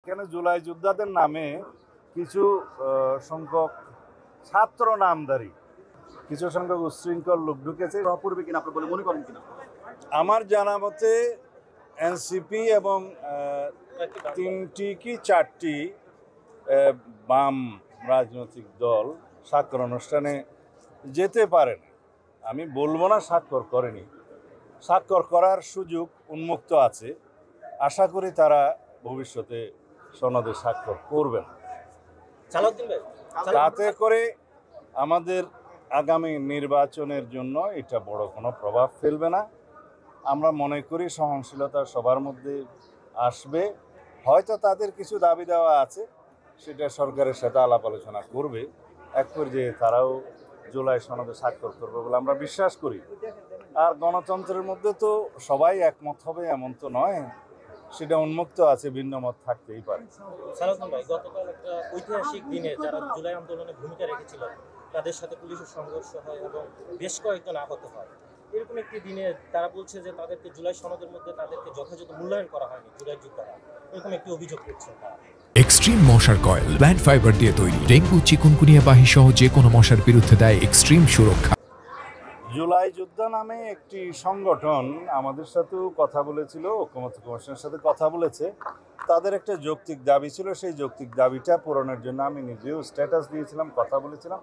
এখানে জুলাই যোদ্ধাদের নামে কিছু সংখ্যক ছাত্র নামধারী কিছু সংখ্যক উচ্ছৃঙ্খল লোক ঢুকেছে। অপূর্বে কিনা আপনি বলে মনে করেন কিনা? আমার জানা মতে এনসিপি এবং তিনটি কি চারটি বাম রাজনৈতিক দল স্বাক্ষর অনুষ্ঠানে যেতে পারে না। আমি বলবো না স্বাক্ষর করেনি, স্বাক্ষর করার সুযোগ উন্মুক্ত আছে। আশা করি তারা ভবিষ্যতে সনদে স্বাক্ষর করবেন। তাতে করে আমাদের আগামী নির্বাচনের জন্য এটা বড় কোনো প্রভাব ফেলবে না। আমরা মনে করি সহনশীলতা সবার মধ্যে আসবে। হয়তো তাদের কিছু দাবি দেওয়া আছে, সেটা সরকারের সাথে আলাপ আলোচনা করবে। এক পর্যায়ে তারাও জুলাই সনদে স্বাক্ষর করবে বলে আমরা বিশ্বাস করি। আর গণতন্ত্রের মধ্যে তো সবাই একমত হবে এমন তো নয়, সেটা উন্মুক্ত আছে, ভিন্ন মত থাকতেই পারে। সালাউদ্দিন ভাই, গতকাল একটা ঐতিহাসিক দিনে যারা জুলাই আন্দোলনে ভূমিকা রেখেছিল তাদের সাথে পুলিশের সংঘর্ষ হয় এবং বেশ কয়েকজন আহত হয়। এরকম একটি দিনে তারা বলছে যে তাদেরকে জুলাই সনদের মধ্যে তাদেরকে যথাযথ মূল্যায়ন করা হয়নি জুলাই যোদ্ধারা, এরকম একটি অভিযোগ করছে তারা। এক্সট্রিম মশার কয়েল প্ল্যান্ট ফাইবার দিয়ে তৈরি, ডেঙ্গু চিকুনগুনিয়া বাহি সহ যে কোনো মশার বিরুদ্ধে দেয় এক্সট্রিম সুরক্ষা। জুলাই যোদ্ধা নামে একটি সংগঠন আমাদের সাথেও কথা বলেছিল, ঐক্যমত্য কমিশনের সাথে কথা বলেছে। তাদের একটা যৌক্তিক দাবি ছিল, সেই যৌক্তিক দাবিটা পূরণের জন্য আমি নিজেও স্ট্যাটাস দিয়েছিলাম, কথা বলেছিলাম,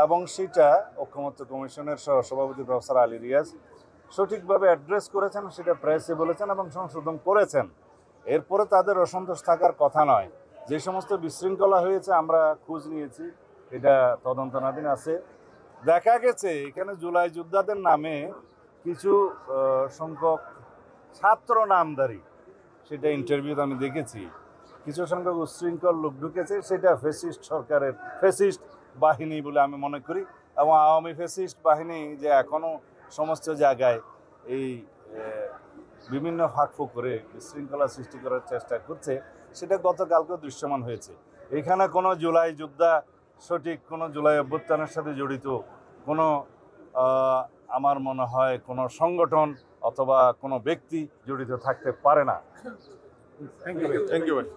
এবং সেটা ঐক্যমত্য কমিশনের সভাপতি প্রফেসর আলী রিয়াজ সঠিকভাবে অ্যাড্রেস করেছেন, সেটা প্রেসে বলেছেন এবং সংশোধন করেছেন। এরপরে তাদের অসন্তোষ থাকার কথা নয়। যে সমস্ত বিশৃঙ্খলা হয়েছে আমরা খোঁজ নিয়েছি, এটা তদন্তনাধীন আছে। দেখা গেছে এখানে জুলাই যোদ্ধাদের নামে কিছু সংখ্যক ছাত্র নামধারী, সেটা ইন্টারভিউতে আমি দেখেছি, কিছু সংখ্যক উচ্ছৃঙ্খল লোক ঢুকেছে। সেটা ফ্যাসিস্ট সরকারের ফ্যাসিস্ট বাহিনী বলে আমি মনে করি। এবং আওয়ামী ফ্যাসিস্ট বাহিনী যে এখনও সমস্ত জায়গায় এই বিভিন্ন ফাঁকফোঁক করে বিশৃঙ্খলা সৃষ্টি করার চেষ্টা করছে, সেটা গতকালকে দৃশ্যমান হয়েছে। এখানে কোনো জুলাই যোদ্ধা, সঠিক কোনো জুলাই অভ্যুত্থানের সাথে জড়িত কোনো আমার মনে হয় কোনো সংগঠন অথবা কোনো ব্যক্তি জড়িত থাকতে পারে না। থ্যাংক ইউ ভাই।